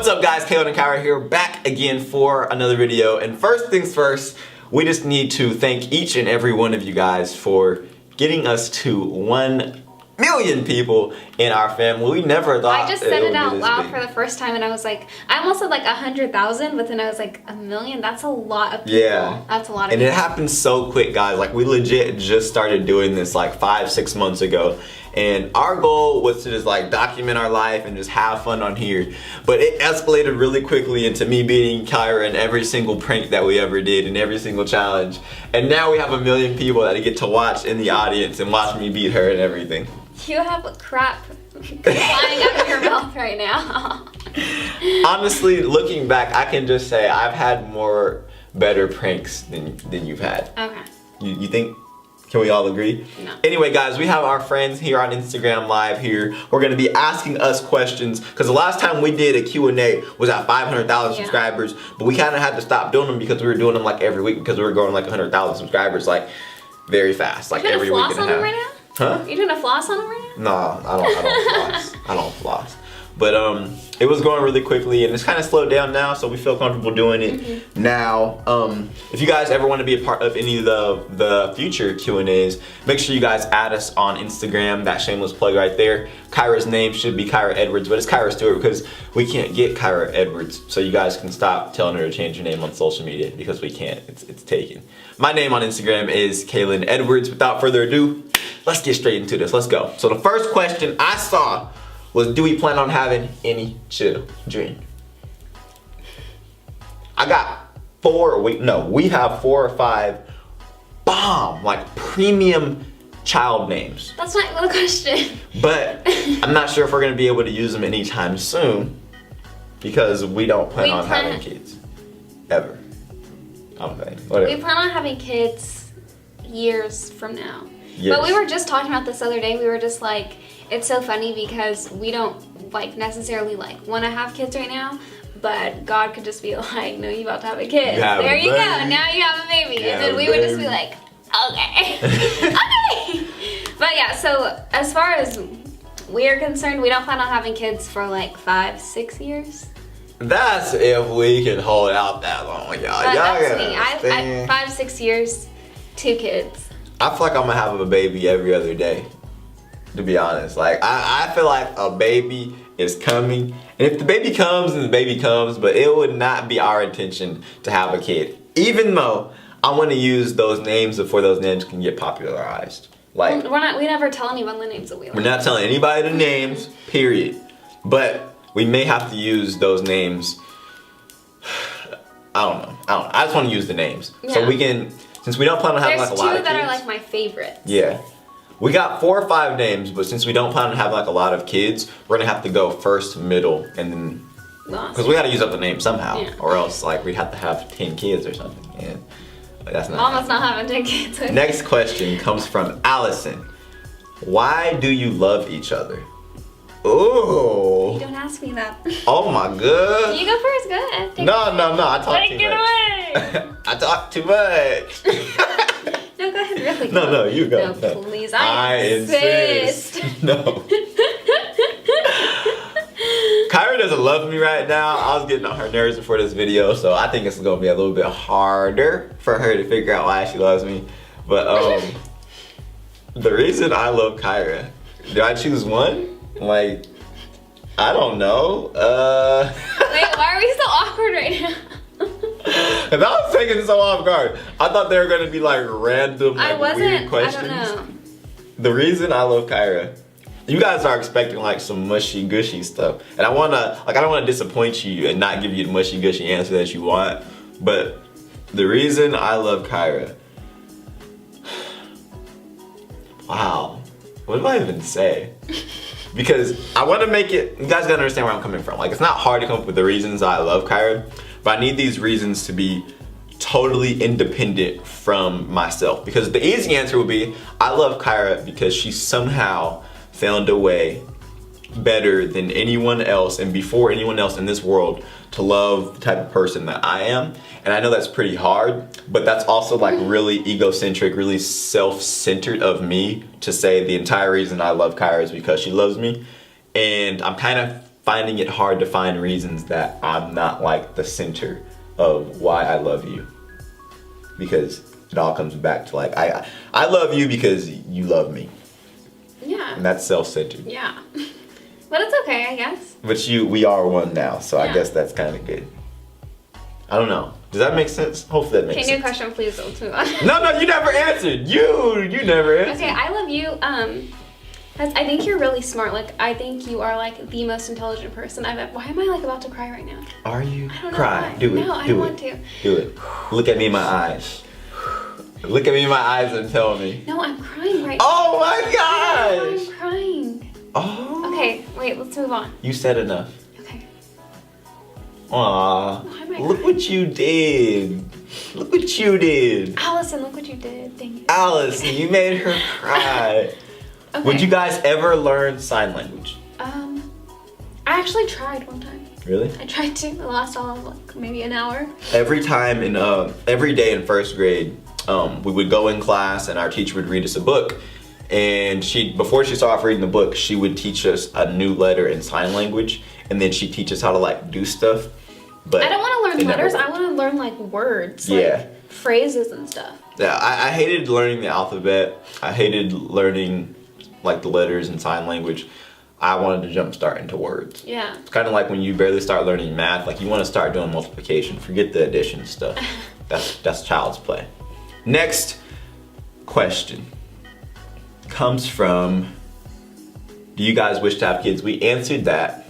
What's up guys, Caleb and Kyra here, back again for another video. And first things first, we just need to thank each and every one of you guys for getting us to 1 million people in our family. We never thought I just said it out loud big. for the first time and I was like, I almost said like 100,000, but then I was like, 1 million? That's a lot of people. Yeah. That's a lot of and people. And it happened so quick, guys. Like, we legit just started doing this like 5-6 months ago. And our goal was to just like document our life and just have fun on here. But it escalated really quickly into me beating Kyra in every single prank that we ever did and every single challenge. And now we have 1 million people that get to watch in the audience and watch me beat her and everything. You have crap flying out of your mouth right now. Honestly, looking back, I can just say I've had better pranks than you've had. Okay. You think? Can we all agree? No. Anyway, guys, we have our friends here on Instagram Live here who are going to be asking us questions, because the last time we did a Q&A was at 500,000 subscribers, but we kind of had to stop doing them because we were doing them like every week because we were growing like 100,000 subscribers like very fast, like every week and a half. You doing a floss on them right now? Huh? You doing a floss on them right now? No, I don't floss. I don't floss. But it was going really quickly and it's kind of slowed down now, so we feel comfortable doing it now. If you guys ever want to be a part of any of the future Q&As, make sure you guys add us on Instagram. That shameless plug right there. Kyra's name should be Kyra Edwards, but it's Kyra Stewart because we can't get Kyra Edwards, so you guys can stop telling her to change her name on social media because we can't. It's taken. My name on Instagram is Kaylin Edwards. Without further ado, let's get straight into this. Let's go. So the first question I saw was, do we plan on having any children? I got we have 4 or 5 bomb, like premium child names. That's not even the question. But I'm not sure if we're gonna be able to use them anytime soon because we don't plan on having kids. Ever. I'm saying, whatever. We plan on having kids years from now. Yes. But we were just talking about this the other day. We were just like, it's so funny because we don't like necessarily like want to have kids right now, but God could just be like, no, you about to have a kid. There you go. Now you have a baby. And then we would just be like, okay. Okay. But yeah, so as far as we are concerned, we don't plan on having kids for like 5-6 years. That's if we can hold out that long, y'all. That's me. I 5-6 years, 2 kids. I feel like I'm gonna have a baby every other day, to be honest. Like, I feel like a baby is coming. And if the baby comes, then the baby comes, but it would not be our intention to have a kid. Even though I want to use those names before those names can get popularized. Like, we never tell anyone the names that we like. We're not telling anybody the names, period. But we may have to use those names. I don't know. I just want to use the names. Yeah. So we can, since we don't plan on having like a lot of kids. There's 2 that are like my favorites. Yeah. We got 4 or 5 names, but since we don't plan on having like a lot of kids, we're gonna have to go first, middle, and then, because we gotta use up the name somehow, or else like we'd have to have 10 kids or something, and that's not Mama's not having 10 kids. Okay. Next question comes from Allison. Why do you love each other? Ooh. You don't ask me that. Oh my god. You go first, go ahead. No, I talk too much. Take it away. I talk too much. No, go ahead, really. No, you go. No, please, I insist. No. Kyra doesn't love me right now. I was getting on her nerves before this video, so I think it's gonna be a little bit harder for her to figure out why she loves me. But the reason I love Kyra, do I choose one? Like, I don't know. Wait, why are we so awkward right now? Cause I was taking it so off guard. I thought they were gonna be like random, like, weird questions. I don't know. The reason I love Kyra, you guys are expecting like some mushy gushy stuff, and I don't wanna disappoint you and not give you the mushy gushy answer that you want. But the reason I love Kyra, wow, what do I even say? Because I want to make it, you guys gotta understand where I'm coming from. Like, it's not hard to come up with the reasons I love Kyra, but I need these reasons to be totally independent from myself. Because the easy answer would be, I love Kyra because she somehow found a way better than anyone else and before anyone else in this world to love the type of person that I am. And I know that's pretty hard, but that's also like really egocentric, really self-centered of me to say the entire reason I love Kyra is because she loves me. And I'm kind of finding it hard to find reasons that I'm not like the center of why I love you. Because it all comes back to like, I love you because you love me. Yeah. And that's self-centered. Yeah. But it's okay, I guess. But we are one now, so I guess that's kind of good. I don't know. Does that make sense? Hopefully that makes sense. Okay, new question, please. Let's move on. No, you never answered. You never answered. Okay, I love you. I think you're really smart. Like, I think you are like the most intelligent person I've ever. Why am I like about to cry right now? Are you? I don't know. Cry. Why. Do it. No, I don't want to. Do it. Look at me in my eyes. Look at me in my eyes and tell me. No, I'm crying right now. Oh my gosh! I'm crying. Oh. Okay, wait, let's move on. You said enough. Okay. Aw. Why am I Look crying? what you did. Look what you did. Allison, look what you did. Thank you. Allison, you made her cry. Okay. Would you guys ever learn sign language? I actually tried one time. Really? I tried to. It lasted all of like maybe an hour. Every time every day in first grade, we would go in class and our teacher would read us a book. And before she started off reading the book, she would teach us a new letter in sign language, and then she'd teach us how to like do stuff. But I don't want to learn letters. I want to learn like words, like phrases and stuff. Yeah, I hated learning the alphabet. I hated learning like the letters in sign language. I wanted to jumpstart into words. Yeah. It's kind of like when you barely start learning math. Like you want to start doing multiplication. Forget the addition stuff. That's child's play. Next question comes from, do you guys wish to have kids? We answered that.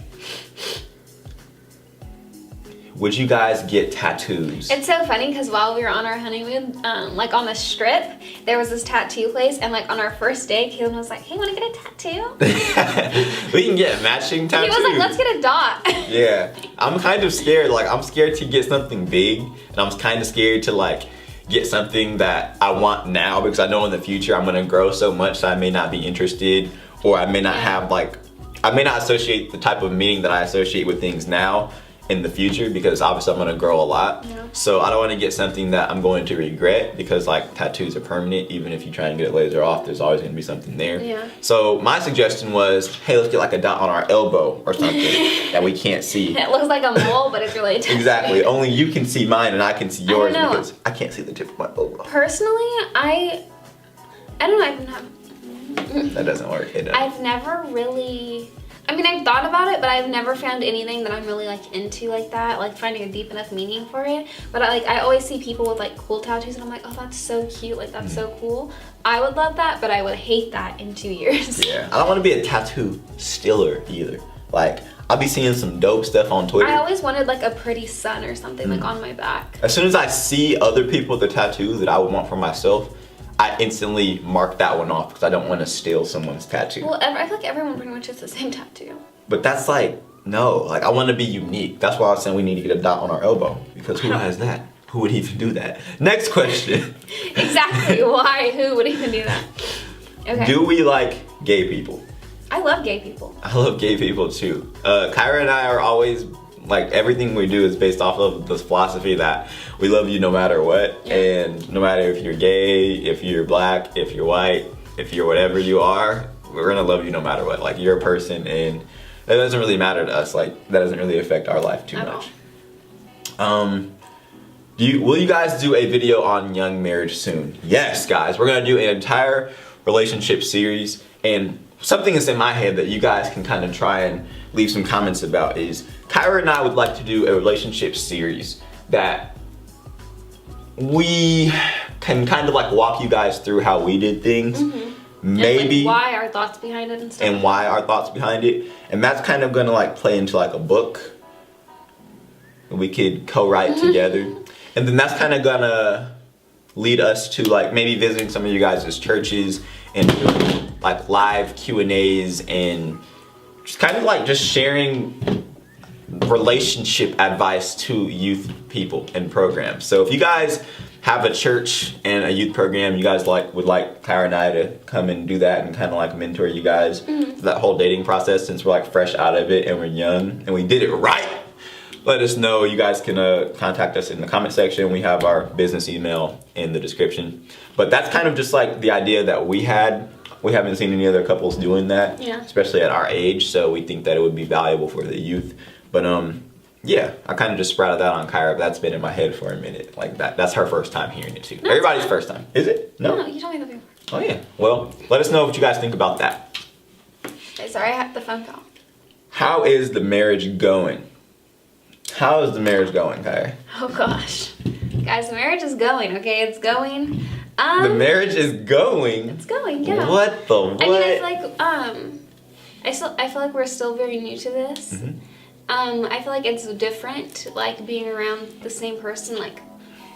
Would you guys get tattoos? It's so funny because while we were on our honeymoon, like on the strip, there was this tattoo place, and like on our first day, Kaylin was like, "Hey, want to get a tattoo?" We can get matching tattoos. He was like, "Let's get a dot." Yeah, I'm kind of scared. Like I'm scared to get something big, and I'm kind of scared to like get something that I want now because I know in the future I'm gonna grow so much that I may not be interested, or I may not have like, I may not associate the type of meaning that I associate with things now in the future, because obviously I'm gonna grow a lot. Yeah. So I don't want to get something that I'm going to regret, because like tattoos are permanent. Even if you try and get it laser off, there's always gonna be something there. Yeah. So my suggestion was, hey, let's get like a dot on our elbow or something that we can't see. It looks like a mole, but it's really a tattoo. Exactly. Only you can see mine and I can see yours, know. because I can't see the tip of my elbow. Personally, I don't know. That doesn't work. It doesn't. I've never really. I mean, I've thought about it, but I've never found anything that I'm really like into like that, like finding a deep enough meaning for it. But I always see people with like cool tattoos, and I'm like, oh, that's so cute, like that's so cool. I would love that, but I would hate that in 2 years. Yeah, I don't want to be a tattoo stealer either. Like, I'll be seeing some dope stuff on Twitter. I always wanted like a pretty sun or something like on my back. As soon as I see other people with the tattoos that I would want for myself, I instantly mark that one off because I don't want to steal someone's tattoo. Well, I feel like everyone pretty much has the same tattoo. But that's like, no, like I want to be unique. That's why I was saying we need to get a dot on our elbow, because who has that? Who would even do that? Next question. Exactly. Why? Who would even do that? Okay. Do we like gay people? I love gay people. I love gay people too. Kyra and I are always, like, everything we do is based off of this philosophy that we love you no matter what. Yeah. And no matter if you're gay, if you're black, if you're white, if you're whatever you are, we're gonna love you no matter what. Like, you're a person, and it doesn't really matter to us. Like, that doesn't really affect our life too much. Will you guys do a video on young marriage soon? Yes, guys. We're gonna do an entire relationship series, and something that's in my head that you guys can kind of try and leave some comments about is, Kyra and I would like to do a relationship series that we can kind of like walk you guys through how we did things. Maybe. And like why our thoughts behind it and stuff. And why our thoughts behind it. And that's kind of gonna like play into like a book we could co-write together. And then that's kind of gonna lead us to like maybe visiting some of you guys' churches and doing like live Q&As and just kind of like just sharing relationship advice to youth people and programs. So if you guys have a church and a youth program, you guys would like Kyra and I to come and do that and kind of like mentor you guys through that whole dating process, since we're like fresh out of it and we're young and we did it right. Let us know. You guys can contact us in the comment section. We have our business email in the description. But that's kind of just like the idea that we had We haven't seen any other couples doing that, especially at our age. So we think that it would be valuable for the youth. But yeah, I kind of just sprouted that on Kyra, but that's been in my head for a minute. Like that's her first time hearing it too. That's Everybody's fun. first time. Is it? No, you told me that before. Oh yeah. Well, let us know what you guys think about that. Okay, sorry, I had the phone call. How is the marriage going? How is the marriage going, Kyra? Oh gosh. Guys, the marriage is going, okay? It's going. The marriage is going? It's going, yeah. What the what? I mean, it's like, I feel like we're still very new to this. Mm-hmm. I feel like it's different, like being around the same person, like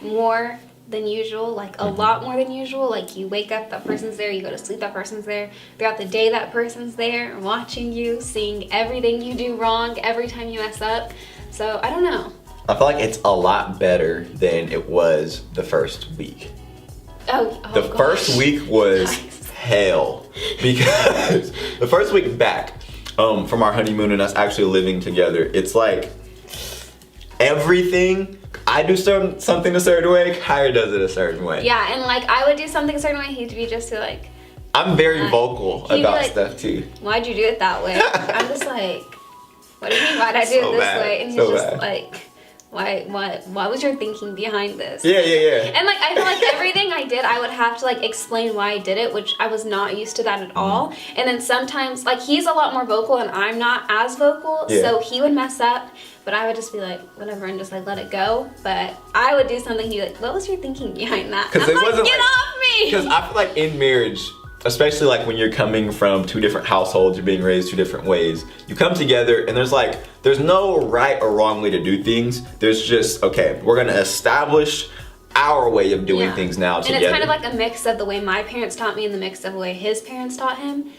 more than usual, like a lot more than usual. Like you wake up, that person's there, you go to sleep, that person's there. Throughout the day, that person's there, watching you, seeing everything you do wrong, every time you mess up. So, I don't know. I feel like it's a lot better than it was the first week. The first week was hell because the first week back from our honeymoon and us actually living together, it's like everything. I do something a certain way, Kyra does it a certain way. Yeah, and like I would do something a certain way, he'd be just like. I'm very vocal about like, stuff too. Why'd you do it that way? I'm just like, what do you mean? Why'd I do it this way? And he's just like. Why was your thinking behind this? Yeah. And like I feel like everything I did, I would have to like explain why I did it, which I was not used to that at all. And then sometimes like he's a lot more vocal and I'm not as vocal, so he would mess up, but I would just be like whatever and just like let it go. But I would do something, he'd be like, what was your thinking behind that? Because it like, wasn't get off me! Because I feel like in marriage, especially like when you're coming from two different households, you're being raised two different ways, you come together and there's no right or wrong way to do things. There's just, okay, we're gonna establish our way of doing things now together. And it's kind of like a mix of the way my parents taught me and the mix of the way his parents taught him.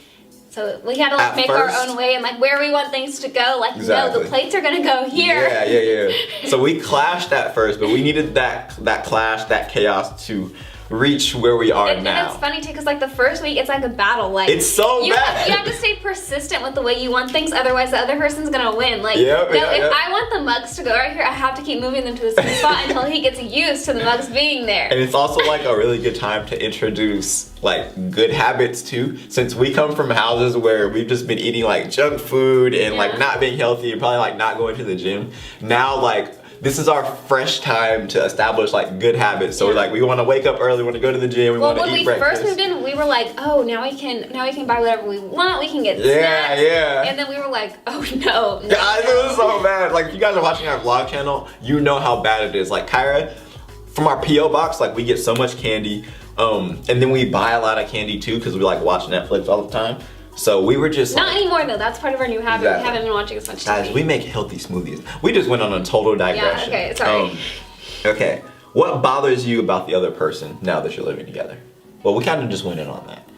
So we had to like make our own way and like where we want things to go. Like, no, the plates are gonna go here. Yeah. So we clashed at first, but we needed that clash, that chaos to reach where we are now. And it's funny too, because like the first week, it's like a battle. Like it's so bad. You have to stay persistent with the way you want things, otherwise the other person's gonna win. Like, if I want the mugs to go right here, I have to keep moving them to the same spot until he gets used to the mugs being there. And it's also like a really good time to introduce like good habits too, since we come from houses where we've just been eating like junk food and like not being healthy and probably like not going to the gym. Now like this is our fresh time to establish like good habits. So we want to wake up early, we want to go to the gym, we want to eat breakfast. When we first moved in, we were like, oh, now we can buy whatever we want, we can get snacks. And then we were like, oh no. Guys, it was so bad. Like if you guys are watching our vlog channel, you know how bad it is. Like Kyra, from our P.O. box, like we get so much candy. And then we buy a lot of candy too because we like watch Netflix all the time. So we were just not anymore though. That's part of our new habit. Exactly. We haven't been watching as much TV. Guys, we make healthy smoothies. We just went on a total digression. Yeah. Okay. Sorry. Okay. What bothers you about the other person now that you're living together? Well, we kind of just went in on that.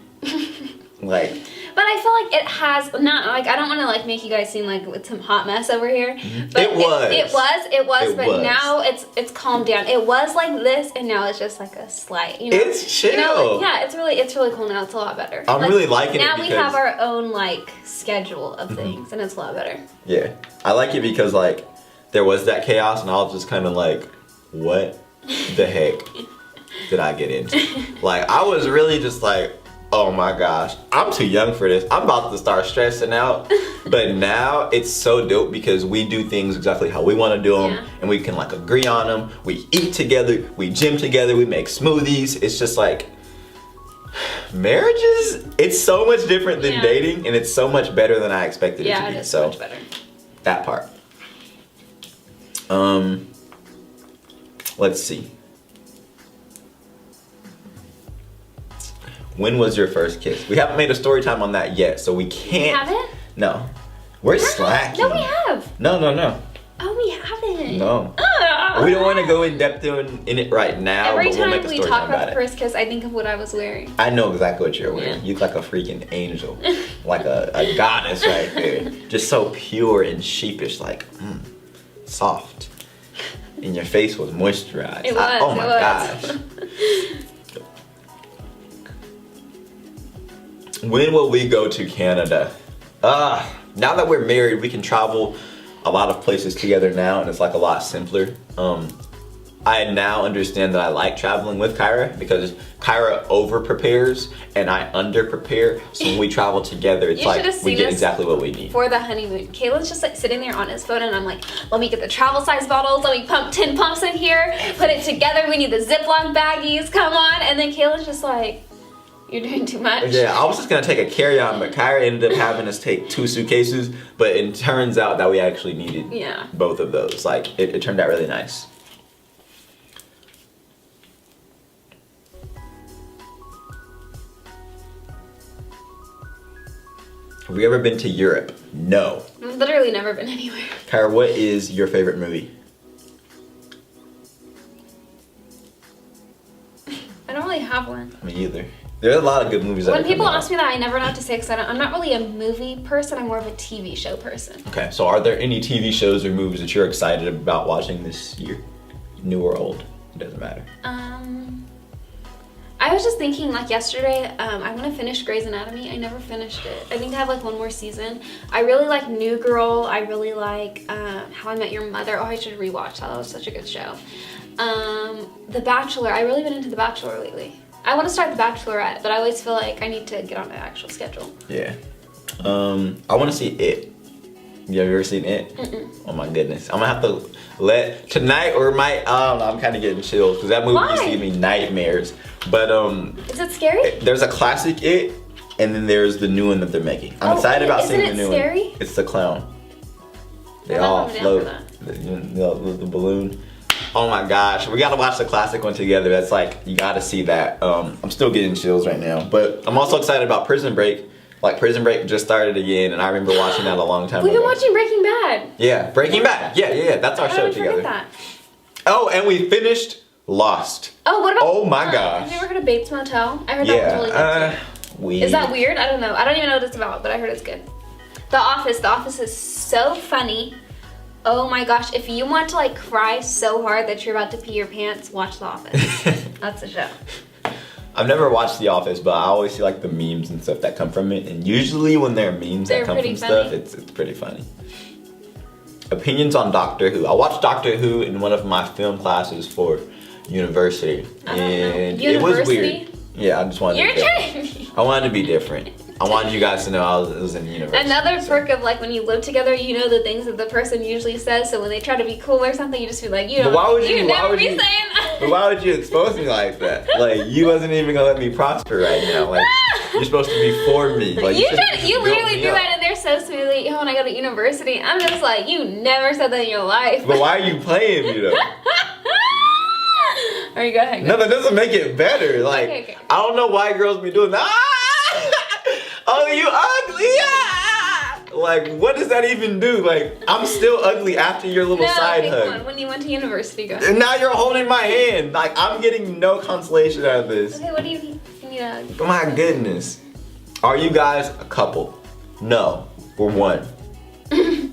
Like. But I feel like it has not like I don't want to like make you guys seem like it's some hot mess over here. But it was. But now it's calmed down. It was like this, and now it's just like a slight. You know, it's chill. You know, like, it's really cool now. It's a lot better. I'm really liking it now. We have our own like schedule of things, and it's a lot better. Yeah, I like it because like there was that chaos, and I was just kind of like, what the heck did I get into? Like I was really just like. Oh my gosh, I'm too young for this. I'm about to start stressing out. But now it's so dope because we do things exactly how we want to do them and we can like agree on them. We eat together, we gym together, we make smoothies. It's just like marriages, it's so much different than dating and it's so much better than I expected it to be. Yeah, it is so much better. That part. Let's see. When was your first kiss? We haven't made a story time on that yet, so we can't. We haven't? No. We're slacking. No, we have. No. Oh, we haven't. No. We don't want to go in depth in it right now. Every but we'll time make a we story talk time about the first kiss, I think of what I was wearing. I know exactly what you're wearing. You look like a freaking angel. Like a goddess right there. Just so pure and sheepish, like, soft. And your face was moisturized. It was. Oh my gosh. When will we go to Canada? Now that we're married, we can travel a lot of places together now, and it's like a lot simpler. I now understand that I like traveling with Kyra because Kyra over prepares and I under prepare. So when we travel together, it's like we get exactly what we need. For the honeymoon, Kayla's just like sitting there on his phone and I'm like, let me get the travel size bottles, let me pump 10 pumps in here, put it together, we need the Ziploc baggies, come on. And then Kayla's just like, you're doing too much. Yeah, I was just gonna take a carry-on, but Kyra ended up having us take 2 suitcases, but it turns out that we actually needed both of those. Like, it turned out really nice. Have we ever been to Europe? No. I've literally never been anywhere. Kyra, what is your favorite movie? I don't really have one. Me either. There are a lot of good movies. When people ask me that, I never know what to say because I'm not really a movie person. I'm more of a TV show person. Okay, so are there any TV shows or movies that you're excited about watching this year? New or old? It doesn't matter. I was just thinking like yesterday, I want to finish Grey's Anatomy. I never finished it. I think I have like one more season. I really like New Girl. I really like How I Met Your Mother. Oh, I should rewatch that. That was such a good show. The Bachelor. I've really been into The Bachelor lately. I want to start The Bachelorette, but I always feel like I need to get on an actual schedule. Yeah. I want to see It. You have ever seen It? Mm-mm. Oh my goodness. I'm gonna have to let tonight or I don't know, I'm kind of getting chills because that movie used to give me nightmares. But is it scary? There's a classic It, and then there's the new one that they're making. I'm excited about seeing the new scary? one. It's the clown. They all float. The balloon. Oh my gosh, we gotta watch the classic one together. That's like, you gotta see that. I'm still getting chills right now. But I'm also excited about Prison Break. Like, Prison Break just started again, and I remember watching that a long time ago. We've been watching Breaking Bad. Yeah, Breaking Bad. Yeah, that's our show together. That? Oh, and we finished Lost. Oh, what about? Oh my gosh. Have you ever heard of Bates Motel? I heard that was really good too. Is that weird? I don't know. I don't even know what it's about, but I heard it's good. The Office. The Office is so funny. Oh my gosh, if you want to like cry so hard that you're about to pee your pants, watch The Office. That's the show. I've never watched The Office, but I always see like the memes and stuff that come from it, and usually when there are memes that come from stuff, it's pretty funny. Opinions on Doctor Who. I watched Doctor Who in one of my film classes for university, and it was weird. Yeah, I just wanted to be different. I wanted to be different. I wanted you guys to know I was in university. Another perk of like when you live together, you know the things that the person usually says. So when they try to be cool or something, you just feel like you don't. Why would you never be saying that? But why would you expose me like that? Like, you wasn't even gonna let me prosper right now. Like, you're supposed to be for me. Like, you literally do that in there so smoothly. When I go to university, I'm just like, you never said that in your life. But why are you playing me though? Alright, go ahead. No, that doesn't make it better. Like, okay. I don't know why girls be doing that. Oh, you ugly! Like, what does that even do? Like, I'm still ugly after your little side hug. Come on. When you went to university, go ahead. And now you're holding my hand. Like, I'm getting no consolation out of this. Okay, what do you need? You need a hug. My goodness. Are you guys a couple? No, we're one. Did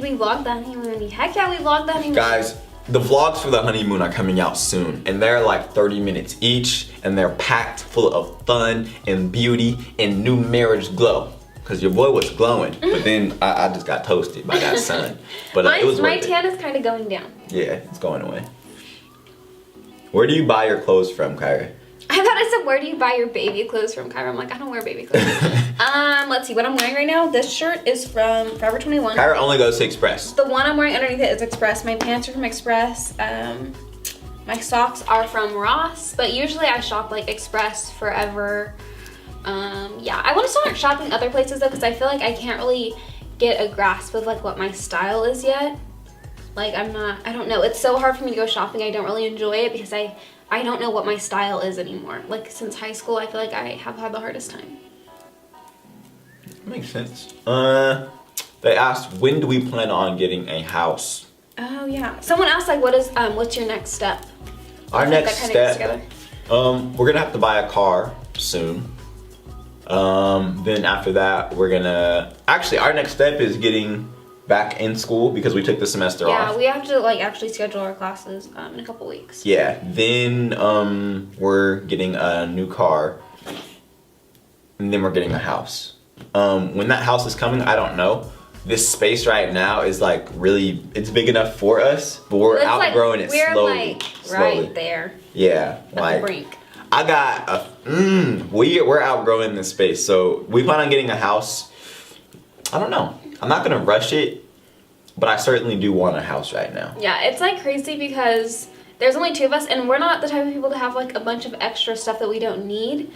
we vlog the honeymoon? Heck yeah, we vlogged the honeymoon. Guys, the vlogs for the honeymoon are coming out soon, and they're like 30 minutes each, and they're packed full of fun and beauty and new marriage glow. Cause your boy was glowing, but then I just got toasted by that sun. But it was my tan is kind of going down. Yeah, it's going away. Where do you buy your clothes from, Kyra? I thought I said, where do you buy your baby clothes from, Kyra? I'm like, I don't wear baby clothes. Let's see, what I'm wearing right now, this shirt is from Forever 21. Kyra only goes to Express. The one I'm wearing underneath it is Express. My pants are from Express. My socks are from Ross, but usually I shop like Express, Forever. Yeah, I want to start shopping other places though, because I feel like I can't really get a grasp of like what my style is yet. Like I don't know. It's so hard for me to go shopping. I don't really enjoy it because I don't know what my style is anymore. Like since high school, I feel like I have had the hardest time. Makes sense. They asked, when do we plan on getting a house? Oh yeah. Someone asked like, what's your next step? Our next step, we're gonna have to buy a car soon. Then after that, we're gonna, actually our next step is getting back in school because we took the semester off. Yeah, we have to like actually schedule our classes in a couple weeks. Yeah, then we're getting a new car, and then we're getting a house. When that house is coming, I don't know. this space right now is like really, it's big enough for us, but we're outgrowing it slowly. We're like right there. Yeah, at the brink. I got a, we're outgrowing this space, so we plan on getting a house. I don't know. I'm not gonna rush it, but I certainly do want a house right now. Yeah, it's like crazy because there's only 2 of us, and we're not the type of people to have like a bunch of extra stuff that we don't need.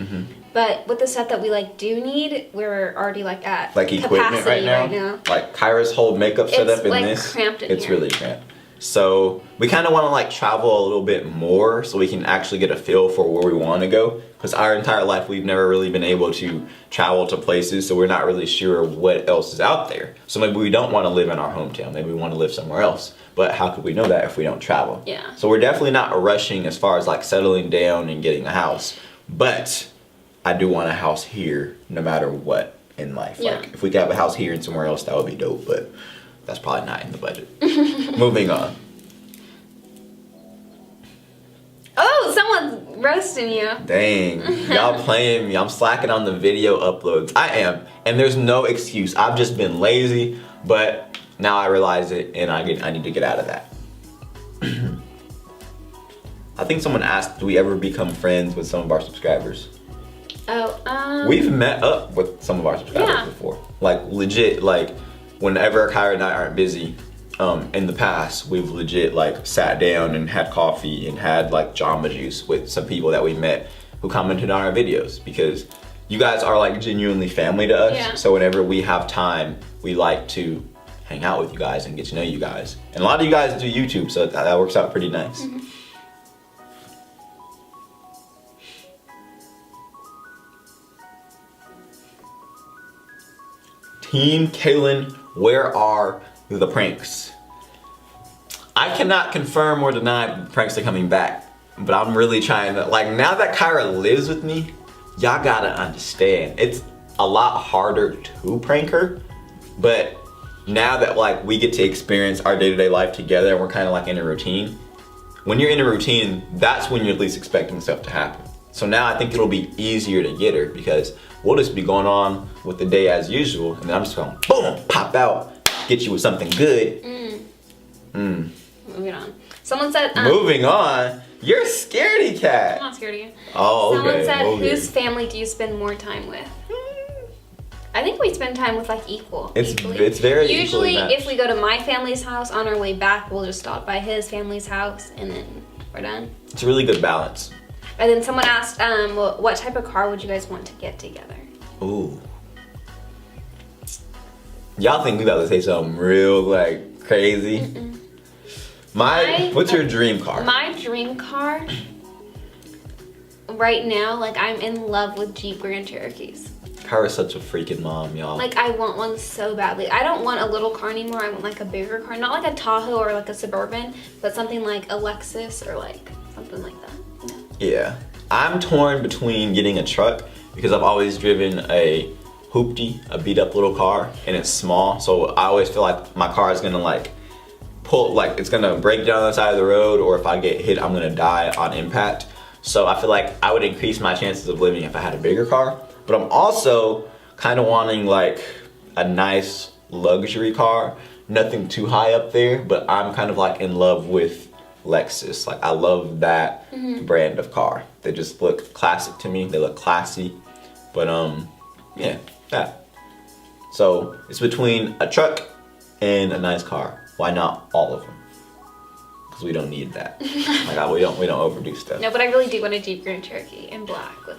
But with the stuff that we like do need, we're already like at like equipment right now. Like Kyra's whole makeup setup in like this, cramped in it's here. really cramped. So we kind of want to like travel a little bit more so we can actually get a feel for where we want to go. Because our entire life we've never really been able to travel to places, so we're not really sure what else is out there. So maybe we don't want to live in our hometown. Maybe we want to live somewhere else. But how could we know that if we don't travel? Yeah. So we're definitely not rushing as far as like settling down and getting a house. But I do want a house here no matter what in life. Yeah. Like if we could have a house here and somewhere else, that would be dope. But that's probably not in the budget. Moving on. Oh, someone's roasting you. Dang, y'all playing me. I'm slacking on the video uploads. I am, and there's no excuse. I've just been lazy, but now I realize it, and I need to get out of that. I think someone asked, do we ever become friends with some of our subscribers? Oh, We've met up with some of our subscribers before. Like legit, like whenever Kyra and I aren't busy, in the past, we've legit like sat down and had coffee and had like Jamba Juice with some people that we met who commented on our videos, because you guys are like genuinely family to us. Yeah. So whenever we have time, we like to hang out with you guys and get to know you guys. And a lot of you guys do YouTube, so that works out pretty nice. Team Kaylin, where are the pranks? I cannot confirm or deny the pranks are coming back, but I'm really trying to, like, now that Kyra lives with me, y'all gotta understand, it's a lot harder to prank her, but now that like we get to experience our day-to-day life together and we're kind of like in a routine, when you're in a routine, that's when you're least expecting stuff to happen. So now I think it'll be easier to get her because we'll just be going on with the day as usual, and then I'm just going boom, pop out, get you with something good. Moving on. Someone said. Moving on. You're a scaredy cat. I'm not scared of you. Oh, okay. Someone said, whose family do you spend more time with? I think we spend time with like equally. It's very usually equally if we go to my family's house on our way back, we'll just stop by his family's house and then we're done. It's a really good balance. And then someone asked, what type of car would you guys want to get together? Ooh. Y'all think we about to say something real like crazy? What's your dream car? My dream car right now, like I'm in love with Jeep Grand Cherokees. Kyra's such a freaking mom, y'all. Like I want one so badly. I don't want a little car anymore. I want like a bigger car. Not like a Tahoe or like a Suburban, but something like a Lexus or like something like that. You know? Yeah. I'm torn between getting a truck because I've always driven a hoopty, a beat up little car, and it's small. So I always feel like my car is gonna like pull, like it's gonna break down the side of the road, or if I get hit, I'm gonna die on impact. So I feel like I would increase my chances of living if I had a bigger car. But I'm also kind of wanting like a nice luxury car, nothing too high up there, but I'm kind of like in love with Lexus. Like I love that brand of car. They just look classic to me. They look classy. But yeah, that. So it's between a truck and a nice car. Why not all of them? Because we don't need that. Like we don't overdo stuff. No, but I really do want a Jeep Grand Cherokee in black with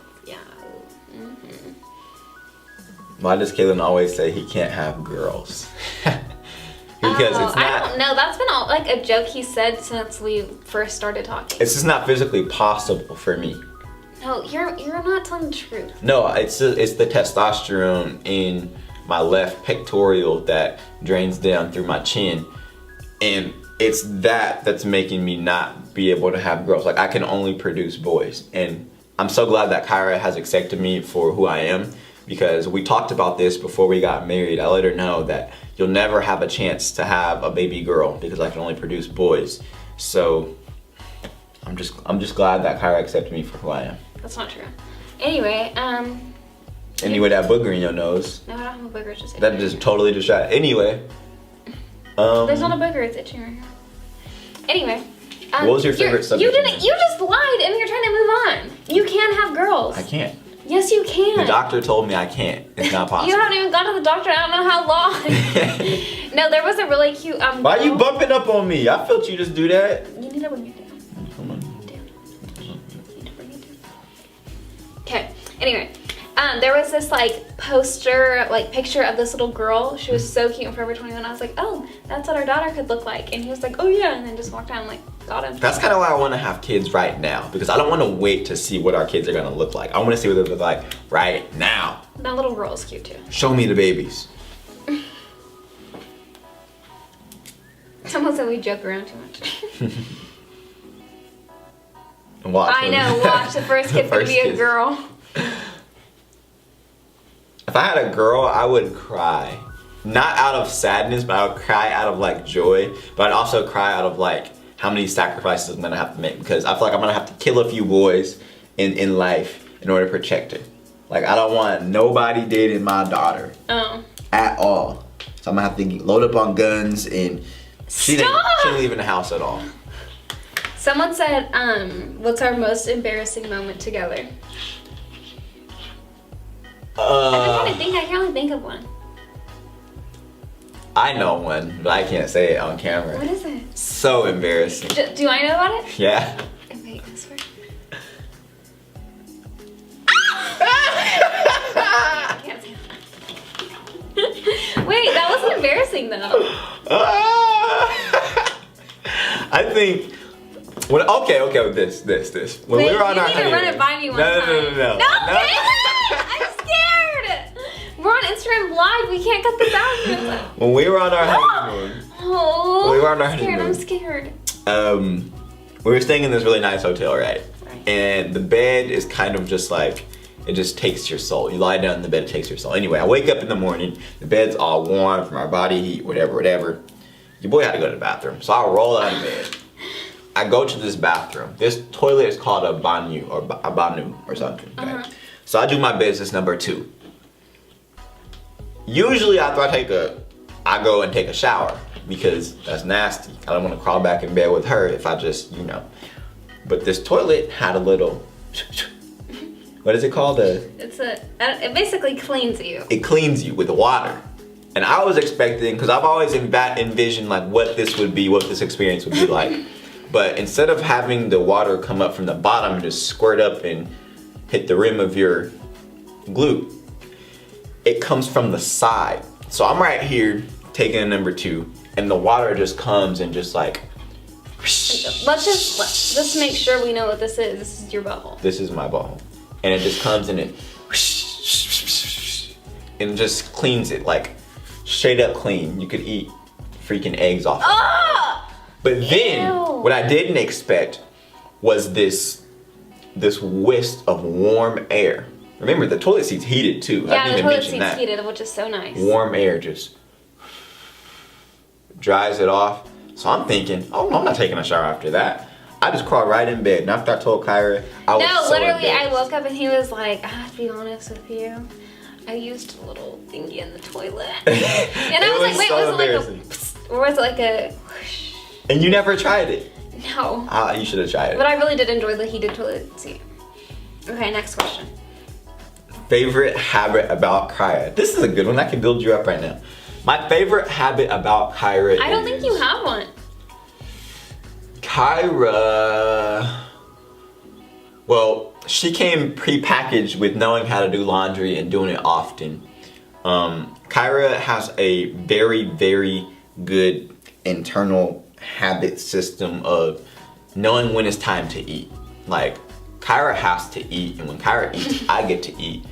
Why does Kaylin always say he can't have girls? Because it's not. I don't know. That's been like a joke he said since we first started talking. It's just not physically possible for me. No, you're not telling the truth. No, it's the testosterone in my left pectoral that drains down through my chin, and it's that's making me not be able to have girls. Like I can only produce boys, and I'm so glad that Kyra has accepted me for who I am. Because we talked about this before we got married. I let her know that you'll never have a chance to have a baby girl because I can only produce boys. So I'm just glad that Kyra accepted me for who I am. That's not true. Anyway, Anyway, that booger in your nose. No, I don't have a booger. It's just that just totally distracted. Anyway. There's not a booger. It's itching right here. Anyway. What was your favorite subject? You just lied and you're trying to move on. You can't have girls. I can't. Yes, you can. The doctor told me I can't. It's not possible. You haven't even gone to the doctor. I don't know how long. No, there was a really cute Why are you bumping up on me? I felt you just do that. You need to bring it down. Come on. Down. You need to bring it down. Okay. Anyway, there was this like poster, like picture of this little girl. She was so cute in Forever 21. I was like, oh, that's what our daughter could look like. And he was like, oh yeah, and then just walked out and like got him. That's kind of why I want to have kids right now, because I don't want to wait to see what our kids are gonna look like. I want to see what they look like right now. That little girl is cute too. Show me the babies. Someone said we joke around too much. Watch. I know. Watch, the first kid's gonna be a girl. If I had a girl, I would cry. Not out of sadness, but I would cry out of like joy. But I'd also cry out of like how many sacrifices I'm gonna have to make, because I feel like I'm gonna have to kill a few boys in life in order to protect her. Like I don't want nobody dating my daughter. Oh. At all. So I'm gonna have to load up on guns, and she didn't leave in the house at all. Someone said, what's our most embarrassing moment together? I've been trying to think. I can't really think of one. I know one, but I can't say it on camera. What is it? So embarrassing. Do I know about it? Yeah. Wait, I swear. I can't say that. Wait, that wasn't embarrassing though. I think. When, okay, with this. When Wait, we were on our honeymoon. Run it by me one time. No. No, I'm scared. We're on Instagram Live. We can't cut this out. When we were on our honeymoon. Oh, we were on our honeymoon. I'm scared. We were staying in this really nice hotel, right? And the bed is kind of just like, it just takes your soul. You lie down in the bed, it takes your soul. Anyway, I wake up in the morning, the bed's all warm from our body heat, whatever. Your boy had to go to the bathroom. So I roll out of bed. I go to this bathroom. This toilet is called a banu or something. Okay? So I do my business number 2. Usually after I go and take a shower, because that's nasty. I don't want to crawl back in bed with her if I just, But this toilet had a little, what is it called? It basically cleans you. It cleans you with the water. And I was expecting, because I've always envisioned like what this would be, what this experience would be like. But instead of having the water come up from the bottom and just squirt up and hit the rim of your glute, it comes from the side. So I'm right here taking a number 2, and the water just comes and just like. Let's just make sure we know what this is. This is your butthole. This is my butthole, and it just comes and it just cleans it, like straight up clean. You could eat freaking eggs off. Oh! But then, what I didn't expect was this whisk of warm air. Remember, the toilet seat's heated too. Yeah, the toilet seat's heated, which is so nice. Warm air just dries it off. So I'm thinking, oh, I'm not taking a shower after that. I just crawled right in bed. And after I told Kyra, I was so literally, embarrassed. I woke up and he was like, I have to be honest with you. I used a little thingy in the toilet. And I was like, wait, was it like a psst, or was it like a whoosh? And you never tried it? No. You should have tried it. But I really did enjoy the heated toilet seat. Okay, next question. Favorite habit about Kyra. This is a good one. I can build you up right now. My favorite habit about Kyra I don't think you have one. Kyra, well, she came pre-packaged with knowing how to do laundry and doing it often. Kyra has a very, very good internal habit system of knowing when it's time to eat. Like, Kyra has to eat, and when Kyra eats, I get to eat.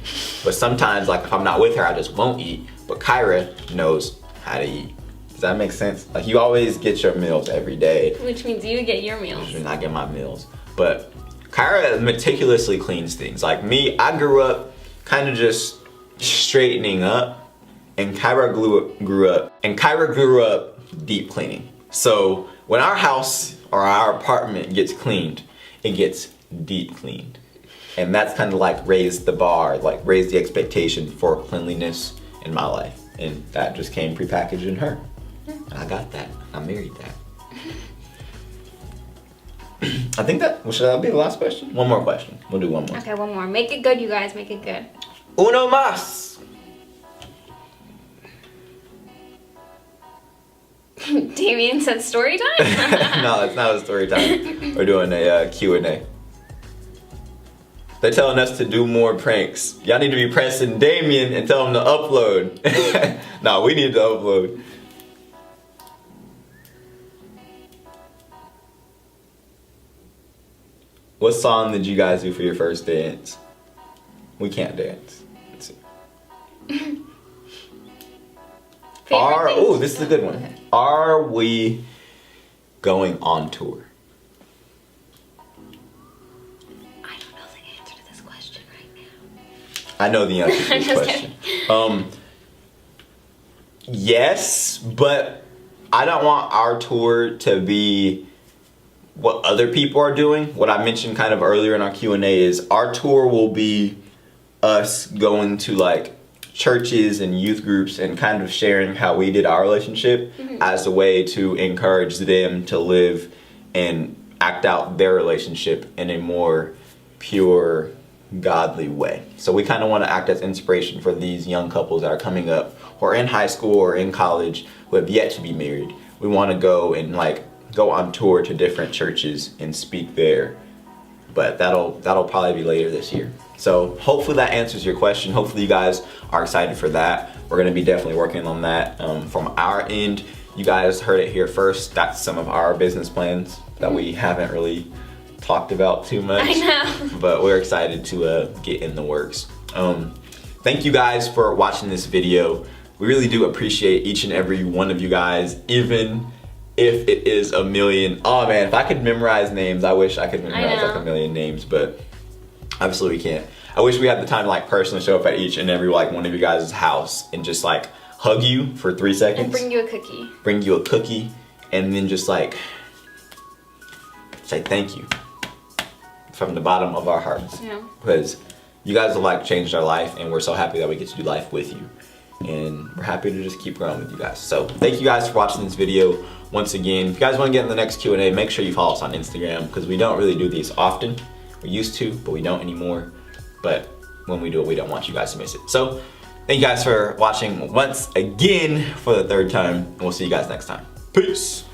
But sometimes, like, if I'm not with her, I just won't eat. But Kyra knows how to eat. Does that make sense? Like, you always get your meals every day. Which means you get your meals. Which means I get my meals. But Kyra meticulously cleans things. Like me, I grew up kind of just straightening up, and Kyra grew up deep cleaning. So when our house or our apartment gets cleaned, it gets deep cleaned. And that's kind of like raised the bar, like raised the expectation for cleanliness in my life. And that just came prepackaged in her. And I got that. I married that. I think that, well, should that be the last question? One more question. We'll do one more. Okay, one more. Make it good, you guys. Make it good. Uno más. Damien said story time? No, it's not a story time. We're doing a Q&A. They're telling us to do more pranks. Y'all need to be pressing Damien and tell him to upload. No, we need to upload. What song did you guys do for your first dance? We can't dance. Let's see. Oh, this is a good one. Okay. Are we going on tour? I don't know the answer to this question right now. I know the answer to this question. Yes, but I don't want our tour to be what other people are doing. What I mentioned kind of earlier in our Q&A is our tour will be us going to like churches and youth groups and kind of sharing how we did our relationship as a way to encourage them to live and act out their relationship in a more pure, godly way. So we kind of want to act as inspiration for these young couples that are coming up or in high school or in college who have yet to be married. We want to go and like go on tour to different churches and speak there. But that'll probably be later this year. So hopefully that answers your question. Hopefully you guys are excited for that. We're gonna be definitely working on that from our end. You guys heard it here first. That's some of our business plans that we haven't really talked about too much. I know. But we're excited to get in the works. Thank you guys for watching this video. We really do appreciate each and every one of you guys, even if it is a million. Oh man, if I could memorize names, I wish I could memorize like a million names, but obviously we can't. I wish we had the time to like personally show up at each and every like one of you guys' house and just like hug you for 3 seconds. And bring you a cookie. Bring you a cookie and then just like say thank you from the bottom of our hearts. Yeah. Because you guys have like changed our life and we're so happy that we get to do life with you. And we're happy to just keep growing with you guys. So thank you guys for watching this video. Once again, if you guys want to get in the next Q&A, make sure you follow us on Instagram because we don't really do these often. We used to, but we don't anymore. But when we do it, we don't want you guys to miss it. So thank you guys for watching once again for the 3rd time, and we'll see you guys next time. Peace.